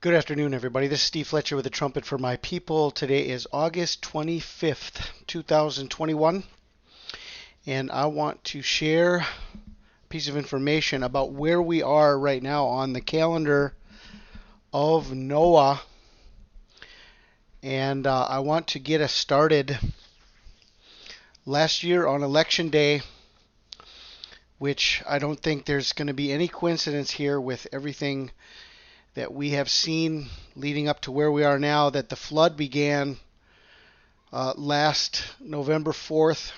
Good afternoon, everybody. This is Steve Fletcher with the Trumpet for My People. Today is August 25th, 2021, and I want to share a piece of information about where we are right now on the calendar of Noah. And I want to get us started. Last year on Election Day, which I don't think there's going to be any coincidence here with everything that we have seen leading up to where we are now, that the flood began last November 4th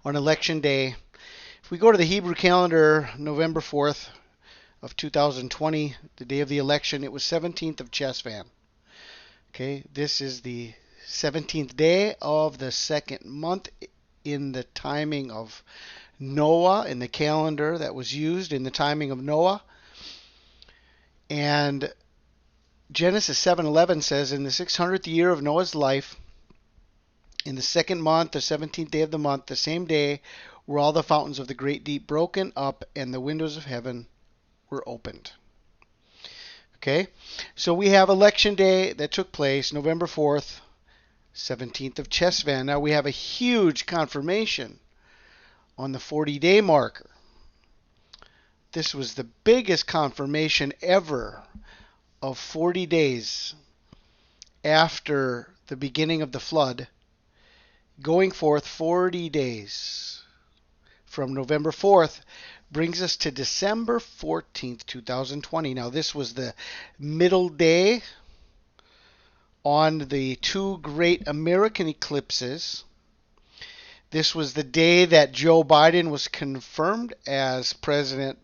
on Election Day. If we go to the Hebrew calendar, November 4th of 2020, the day of the election, it was 17th of Chesvan. Okay, this is the 17th day of the second month in the timing of Noah, in the calendar that was used in the timing of Noah. And Genesis 7:11 says, in the 600th year of Noah's life, in the second month, the 17th day of the month, the same day were all the fountains of the great deep broken up, and the windows of heaven were opened. Okay, so we have election day that took place November 4th, 17th of Chesvan. Now we have a huge confirmation on the 40-day marker. This was the biggest confirmation ever of 40 days after the beginning of the flood, going forth 40 days from November 4th brings us to December 14th, 2020. Now this was the middle day on the two great American eclipses. This was the day that Joe Biden was confirmed as president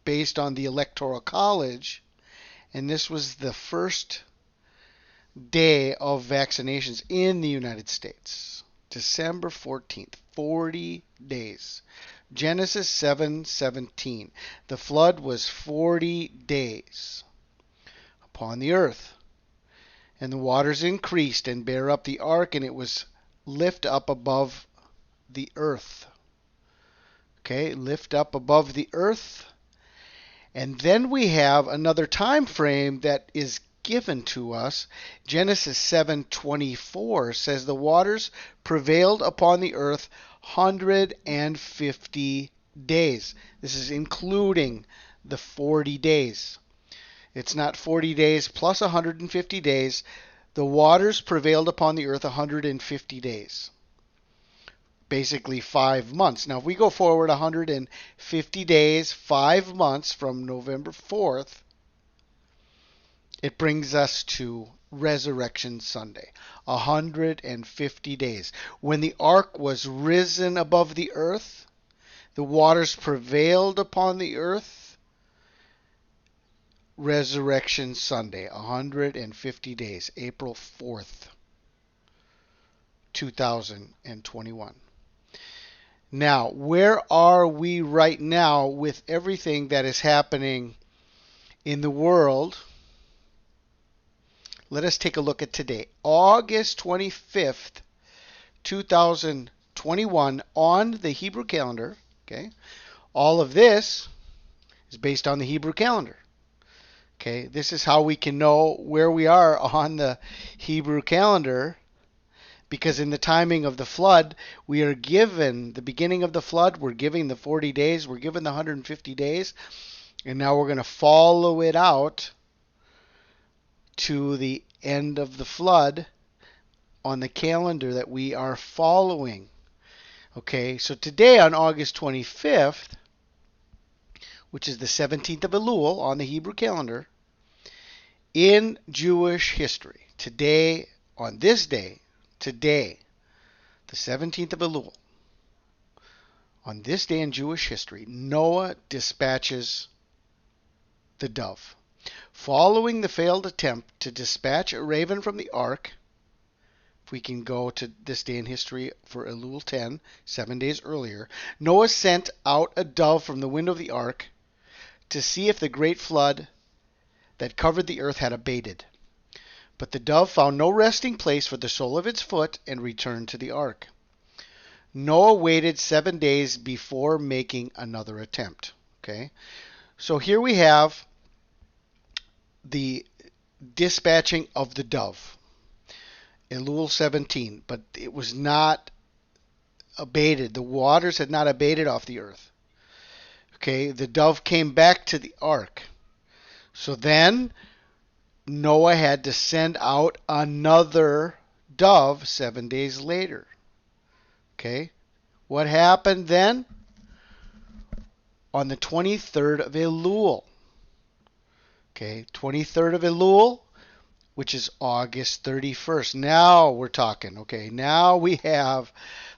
based on the Electoral College, and this was the first day of vaccinations in the United States. December 14th, 40 days. Genesis 7:17. The flood was 40 days upon the earth, and the waters increased and bare up the ark, and it was lift up above the earth. Okay, lift up above the earth. And then we have another time frame that is given to us. Genesis 7:24 says the waters prevailed upon the earth 150 days. This is including the 40 days. It's not 40 days plus 150 days. The waters prevailed upon the earth 150 days. Basically 5 months. Now, if we go forward 150 days, 5 months from November 4th, it brings us to Resurrection Sunday, 150 days. When the ark was risen above the earth, the waters prevailed upon the earth. Resurrection Sunday, 150 days, April 4th, 2021. Now, where are we right now with everything that is happening in the world? Let us take a look at today, August 25th, 2021, on the Hebrew calendar. Okay, all of this is based on the Hebrew calendar. Okay, this is how we can know where we are on the Hebrew calendar. Because in the timing of the flood, we are given the beginning of the flood, we're given the 40 days, we're given the 150 days, and now we're going to follow it out to the end of the flood on the calendar that we are following. Okay, so today on August 25th, which is the 17th of Elul on the Hebrew calendar, in Jewish history, today, on this day, today, the 17th of Elul, on this day in Jewish history, Noah dispatches the dove. Following the failed attempt to dispatch a raven from the ark, if we can go to this day in history for Elul 10, 7 days earlier, Noah sent out a dove from the window of the ark to see if the great flood that covered the earth had abated. But the dove found no resting place for the sole of its foot and returned to the ark. Noah waited 7 days before making another attempt. Okay, so here we have the dispatching of the dove, Elul 17, but it was not abated. The waters had not abated off the earth. Okay, the dove came back to the ark. So then Noah had to send out another dove 7 days later. Okay, what happened then? On the 23rd of Elul. Okay, 23rd of Elul, which is August 31st. Now we're talking. Okay, now we have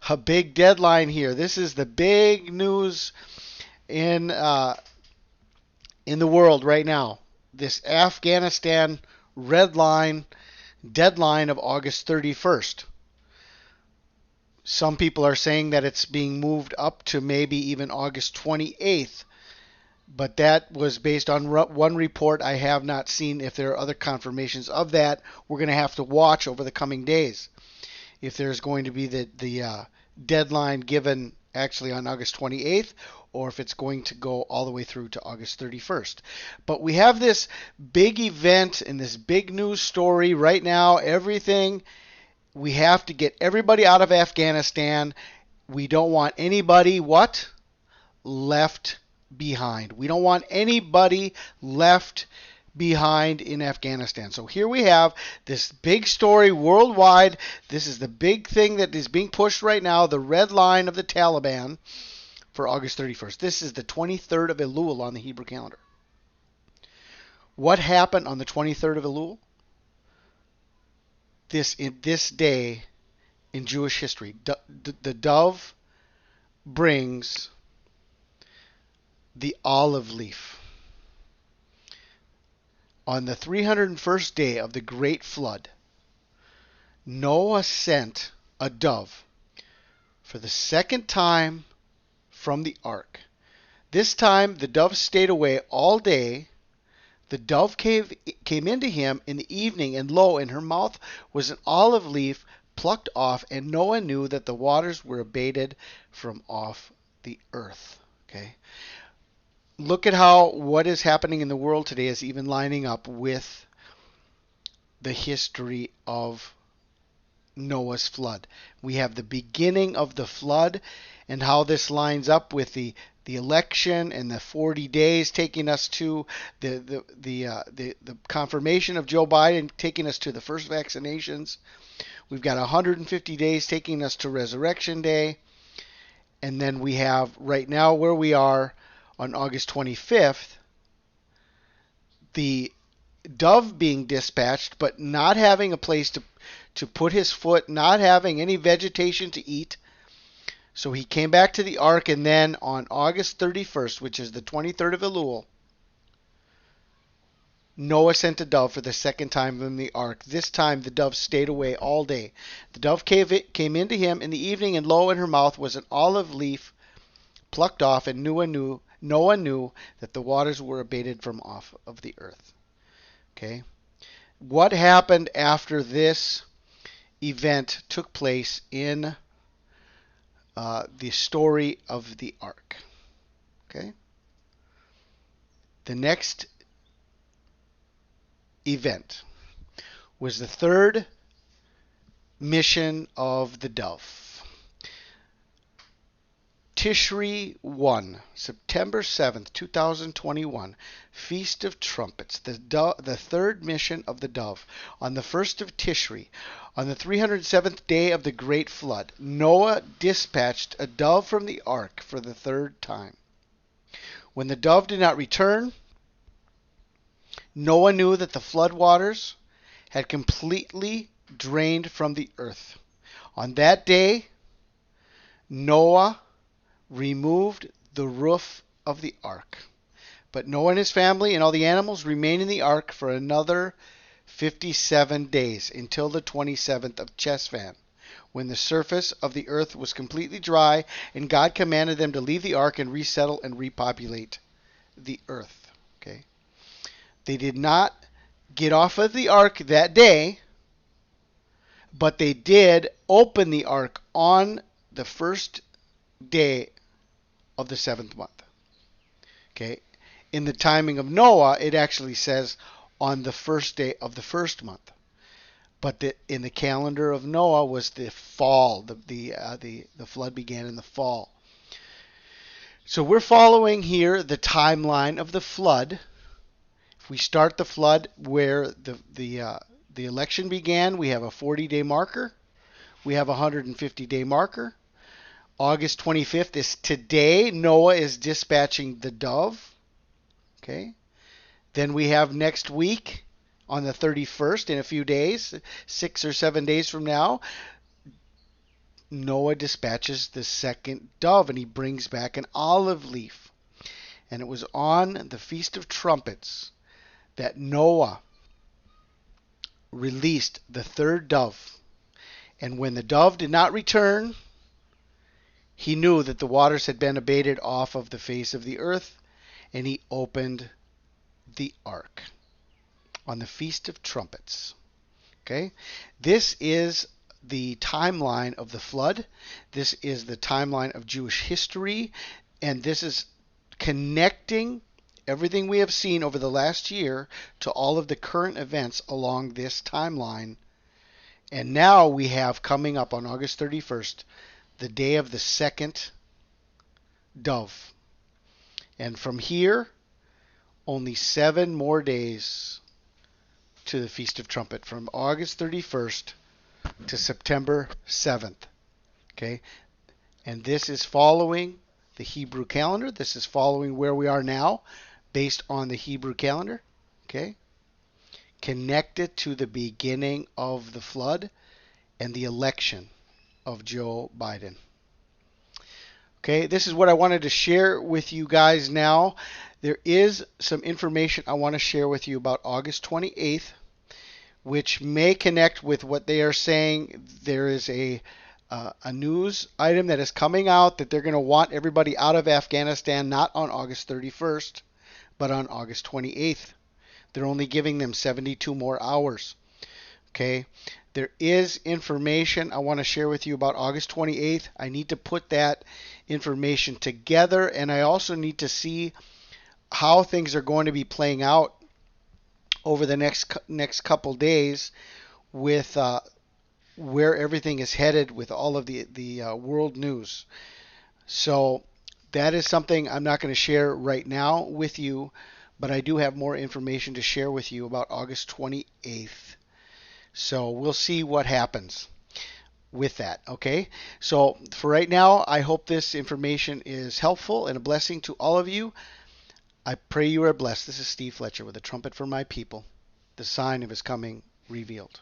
a big deadline here. This is the big news in the world right now. This Afghanistan red line deadline of August 31st. Some people are saying that it's being moved up to maybe even August 28th. But that was based on one report. I have not seen if there are other confirmations of that. We're going to have to watch over the coming days if there's going to be the deadline given actually on August 28th, or if it's going to go all the way through to August 31st. But we have this big event and this big news story right now. Everything, we have to get everybody out of Afghanistan. We don't want anybody, what? Left behind. We don't want anybody left behind in Afghanistan. So here we have this big story worldwide. This is the big thing that is being pushed right now, the red line of the Taliban for August 31st. This is the 23rd of Elul on the Hebrew calendar. What happened on the 23rd of Elul? This day in Jewish history, the dove brings the olive leaf. On the 301st day of the great flood, Noah sent a dove for the second time from the ark. This time the dove stayed away all day. The dove came into him in the evening, and lo, in her mouth was an olive leaf plucked off, and Noah knew that the waters were abated from off the earth. Okay. Look at how what is happening in the world today is even lining up with the history of Noah's flood. We have the beginning of the flood and how this lines up with the election and the 40 days taking us to the confirmation of Joe Biden, taking us to the first vaccinations. We've got 150 days taking us to Resurrection Day. And then we have right now where we are on August 25th, the dove being dispatched, but not having a place to put his foot, not having any vegetation to eat. So he came back to the ark, and then on August 31st, which is the 23rd of Elul, Noah sent a dove for the second time from the ark. This time the dove stayed away all day. The dove came into him in the evening, and lo, in her mouth was an olive leaf plucked off, and Noah knew that the waters were abated from off of the earth. Okay. What happened after this event took place in the story of the ark? Okay. The next event was the third mission of the dove. Tishri 1, September 7th, 2021, Feast of Trumpets, the third mission of the dove. On the 1st of Tishri, on the 307th day of the great flood, Noah dispatched a dove from the ark for the third time. When the dove did not return, Noah knew that the flood waters had completely drained from the earth. On that day, Noah removed the roof of the ark. But Noah and his family and all the animals remained in the ark for another 57 days until the 27th of Chesvan, when the surface of the earth was completely dry, and God commanded them to leave the ark and resettle and repopulate the earth. Okay. They did not get off of the ark that day, but they did open the ark on the first day of the 7th month. Okay. In the timing of Noah, it actually says on the first day of the first month. But in the calendar of Noah was the fall. The flood began in the fall. So we're following here the timeline of the flood. If we start the flood where the election began, we have a 40-day marker. We have a 150-day marker. August 25th is today. Noah is dispatching the dove. Okay. Then we have next week on the 31st, in a few days, 6 or 7 days from now, Noah dispatches the second dove, and he brings back an olive leaf. And it was on the Feast of Trumpets that Noah released the third dove. And when the dove did not return, he knew that the waters had been abated off of the face of the earth, and he opened the ark on the Feast of Trumpets. Okay? This is the timeline of the flood. This is the timeline of Jewish history, and this is connecting everything we have seen over the last year to all of the current events along this timeline. And now we have coming up on August 31st, the day of the second dove. And from here, only 7 more days to the Feast of Trumpet, from August 31st to September 7th. Okay? And this is following the Hebrew calendar. This is following where we are now based on the Hebrew calendar. Okay? Connected to the beginning of the flood and the election of Joe Biden. Okay, this is what I wanted to share with you guys now. There is some information I want to share with you about August 28th, which may connect with what they are saying. There is a news item that is coming out that they're going to want everybody out of Afghanistan not on August 31st, but on August 28th. They're only giving them 72 more hours. Okay, there is information I want to share with you about August 28th. I need to put that information together, and I also need to see how things are going to be playing out over the next couple days with where everything is headed with all of the world news. So that is something I'm not going to share right now with you, but I do have more information to share with you about August 28th. So we'll see what happens with that, okay? So for right now, I hope this information is helpful and a blessing to all of you. I pray you are blessed. This is Steve Fletcher with a trumpet for my people, the sign of his coming revealed.